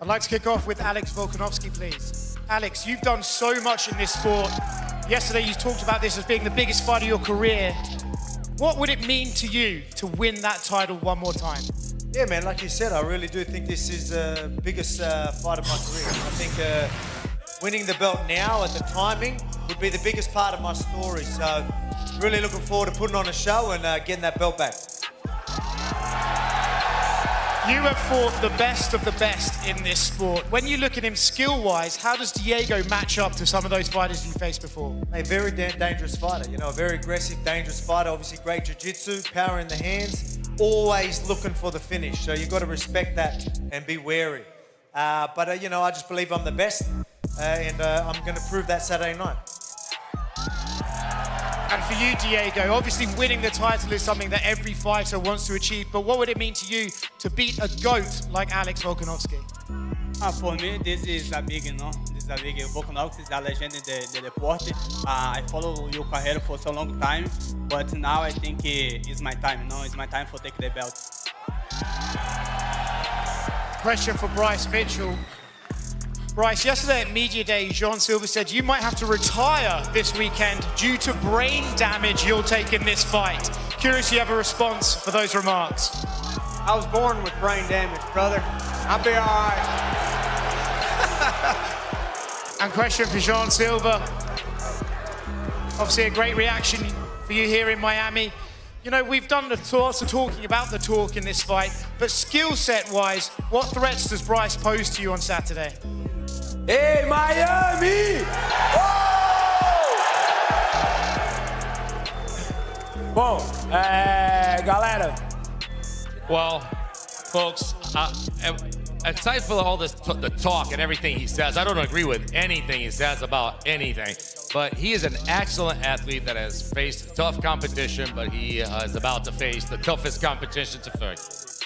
I'd like to kick off with Alex Volkanovski, please. Alex, you've done so much in this sport. Yesterday you talked about this as being the biggest fight of your career. What would it mean to you to win that title one more time? Yeah, man, like you said, I really do think this is the biggest fight of my career. I think winning the belt now at the timing would be the biggest part of my story. So really looking forward to putting on a show and getting that belt back. You have fought the best of the best in this sport. When you look at him skill-wise, how does Diego match up to some of those fighters you faced before? A very dangerous fighter, you know, a very aggressive, dangerous fighter. Obviously great jiu-jitsu, power in the hands, always looking for the finish. So you've got to respect that and be wary. But you know, I just believe I'm the best and I'm going to prove that Saturday night. And for you, Diego, obviously winning the title is something that every fighter wants to achieve, but what would it mean to you to beat a GOAT like Alex Volkanovski? For me, this is a big, this is a big. Volkanovski is a legend in the sport. I follow your career for so long time, but now I think it's my time, it's my time for take the belt. Question for Bryce Mitchell. Bryce, yesterday at Media Day, Silva said you might have to retire this weekend due to brain damage you'll take in this fight. Curious if you have a response for those remarks. I was born with brain damage, brother. I'll be all right. And question for Silva. Obviously a great reaction for you here in Miami. You know, we've done lots of talking about the talk in this fight, but skill set wise, what threats does Bryce pose to you on Saturday? Hey, Miami! Bom, galera. Well, folks, aside from all this the talk and everything he says, I don't agree with anything he says about anything. But he is an excellent athlete that has faced tough competition, but he is about to face the toughest competition to face.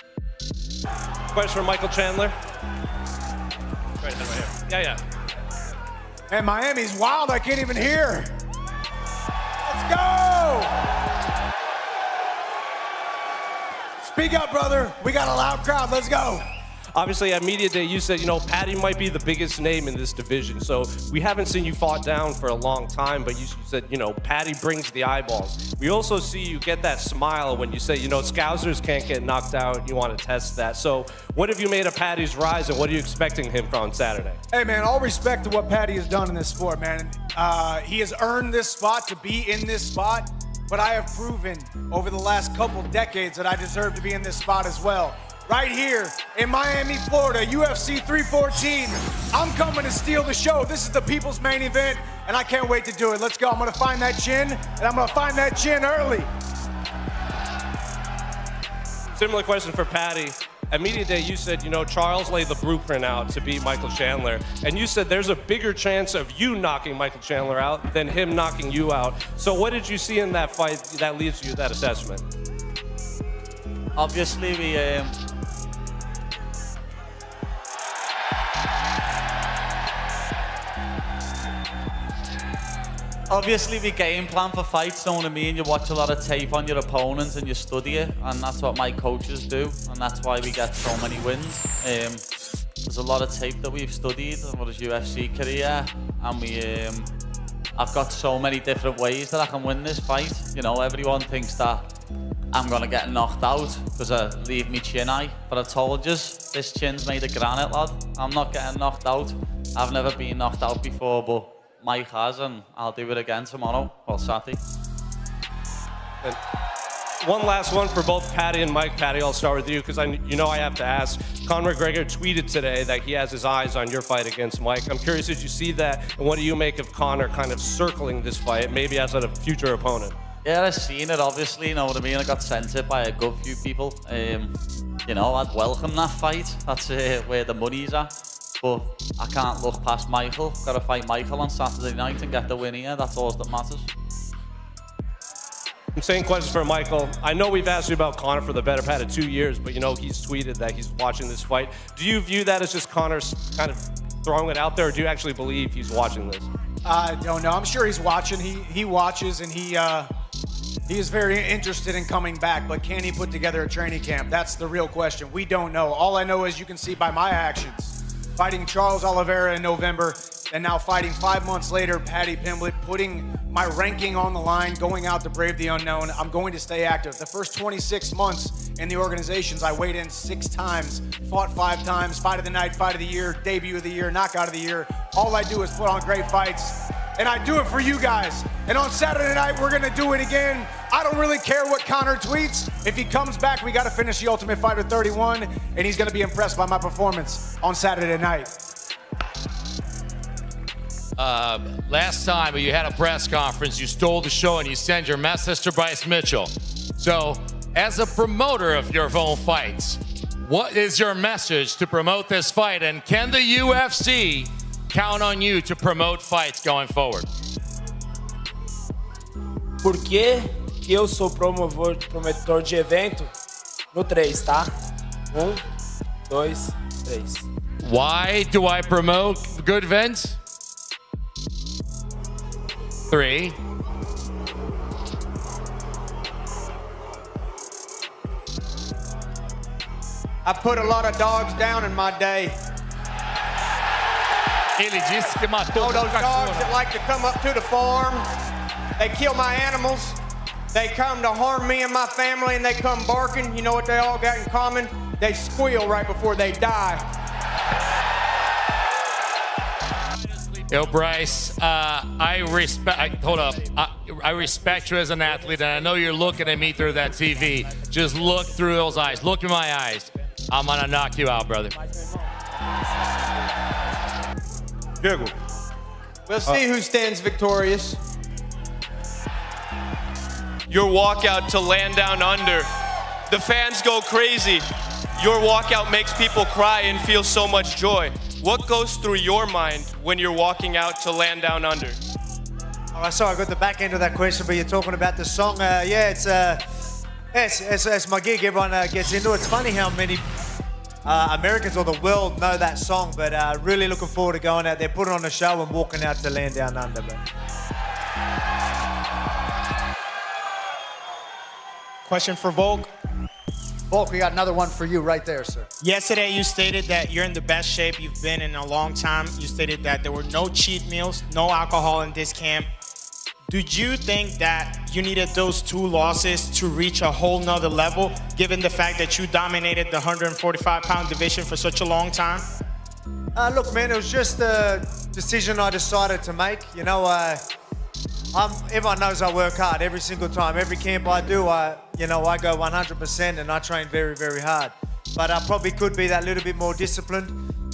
Question for Michael Chandler. Right here. Yeah. And Miami's wild, I can't even hear. Let's go! Speak up, brother. We got a loud crowd, let's go. Obviously, at Media Day, you said, Paddy might be the biggest name in this division. So we haven't seen you fought down for a long time, but you said, Paddy brings the eyeballs. We also see you get that smile when you say, Scousers can't get knocked out. You want to test that. So what have you made of Paddy's rise, and what are you expecting him from on Saturday? Hey, man, all respect to what Paddy has done in this sport, man. He has earned this spot to be in this spot, but I have proven over the last couple decades that I deserve to be in this spot as well. Right here in Miami, Florida, UFC 314. I'm coming to steal the show. This is the people's main event, and I can't wait to do it. Let's go. I'm going to find that chin, and I'm going to find that chin early. Similar question for Paddy. At Media Day, you said, Charles laid the blueprint out to beat Michael Chandler, and you said there's a bigger chance of you knocking Michael Chandler out than him knocking you out. So what did you see in that fight that leads you to that assessment? Obviously, we game plan for fights, don't I mean? You watch a lot of tape on your opponents and you study it, and that's what my coaches do, and that's why we get so many wins. There's a lot of tape that we've studied over his UFC career, and I've got so many different ways that I can win this fight. Everyone thinks that I'm gonna get knocked out because I leave me chin high, but I told you, this chin's made of granite, lad. I'm not getting knocked out. I've never been knocked out before, but Mike has, and I'll do it again tomorrow, or Saturday. And one last one for both Paddy and Mike. Paddy, I'll start with you, because I have to ask. Conor McGregor tweeted today that he has his eyes on your fight against Mike. I'm curious, did you see that, and what do you make of Conor kind of circling this fight, maybe as a future opponent? Yeah, I've seen it, obviously, I got sent it by a good few people. I'd welcome that fight. That's where the money's at. But I can't look past Michael. Got to fight Michael on Saturday night and get the win here. That's all that matters. Same question for Michael. I know we've asked you about Conor for the better part of 2 years, but he's tweeted that he's watching this fight. Do you view that as just Conor's kind of throwing it out there, or do you actually believe he's watching this? I don't know. I'm sure he's watching. He watches, and he is very interested in coming back, but can he put together a training camp? That's the real question. We don't know. All I know is you can see by my actions fighting Charles Oliveira in November, and now fighting 5 months later, Paddy Pimblett, putting my ranking on the line, going out to brave the unknown. I'm going to stay active. The first 26 months in the organizations, I weighed in 6 times, fought 5 times, fight of the night, fight of the year, debut of the year, knockout of the year. All I do is put on great fights, and I do it for you guys. And on Saturday night, we're gonna do it again. I don't really care what Conor tweets. If he comes back, we gotta finish the Ultimate Fighter 31, and he's gonna be impressed by my performance on Saturday night. Last time you had a press conference, you stole the show and you sent your message to Bryce Mitchell. So, as a promoter of your own fights, what is your message to promote this fight? And can the UFC count on you to promote fights going forward? Por que eu sou promotor de evento? No 3, tá? 1, 2, 3. Why do I promote good events? 3. I put a lot of dogs down in my day. Ele disse que matou Oh, those dogs that like to come up to the farm, they kill my animals, they come to harm me and my family, and they come barking. You know what they all got in common? They squeal right before they die. Yo, Bryce, I respect you as an athlete, and I know you're looking at me through that TV. Just look through those eyes. Look in my eyes. I'm gonna knock you out, brother. Diego. We'll see who stands victorious. Your walkout to land down under. The fans go crazy. Your walkout makes people cry and feel so much joy. What goes through your mind when you're walking out to land down under? Oh, sorry, I got the back end of that question, but you're talking about the song. Yeah, it's my gig. Everyone gets into it. It's funny how many Americans or the world know that song, but really looking forward to going out there, putting on a show and walking out to land down under. But. Question for Volk. Volk, we got another one for you right there, sir. Yesterday, you stated that you're in the best shape you've been in a long time. You stated that there were no cheat meals, no alcohol in this camp. Did you think that you needed those 2 losses to reach a whole nother level, given the fact that you dominated the 145-pound division for such a long time? Look, man, it was just a decision I decided to make. You know, everyone knows I work hard every single time. Every camp I do, I go 100% and I train very, very hard. But I probably could be that little bit more disciplined,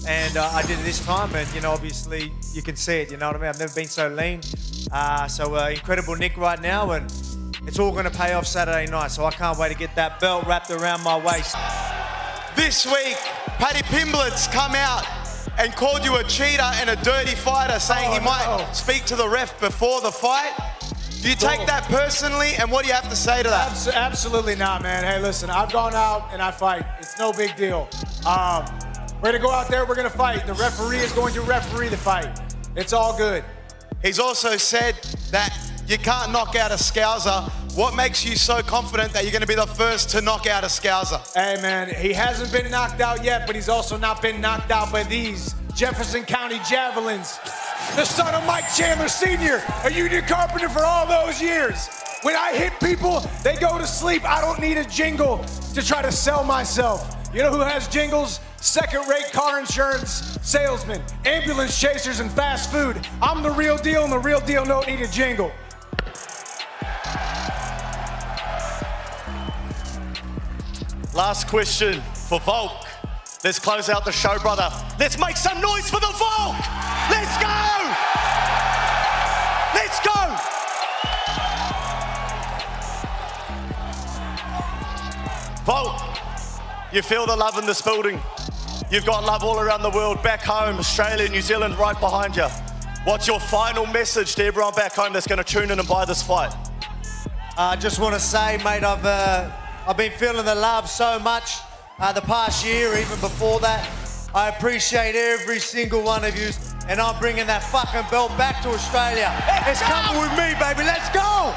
and I did it this time. And, obviously you can see it, you know what I mean? I've never been so lean. So incredible Nick right now, and it's all going to pay off Saturday night. So I can't wait to get that belt wrapped around my waist. This week, Paddy Pimblett's come out and called you a cheater and a dirty fighter, saying he might speak to the ref before the fight. Do you take that personally, and what do you have to say to that? Absolutely not, man. Hey, listen, I've gone out and I fight. It's no big deal. We're gonna go out there, we're gonna fight. The referee is going to referee the fight. It's all good. He's also said that you can't knock out a Scouser. What makes you so confident that you're going to be the first to knock out a Scouser? Hey, man, he hasn't been knocked out yet, but he's also not been knocked out by these Jefferson County Javelins. The son of Mike Chandler Sr., a union carpenter for all those years. When I hit people, they go to sleep. I don't need a jingle to try to sell myself. You know who has jingles? Second-rate car insurance salesmen, ambulance chasers, and fast food. I'm the real deal, and the real deal don't need a jingle. Last question for Volk. Let's close out the show, brother. Let's make some noise for the Volk! Let's go! Let's go! Volk, you feel the love in this building. You've got love all around the world, back home, Australia, New Zealand, right behind you. What's your final message to everyone back home that's going to tune in and buy this fight? I just want to say, mate, I've been feeling the love so much the past year, even before that. I appreciate every single one of you, and I'm bringing that fucking belt back to Australia. It's coming with me, baby. Let's go!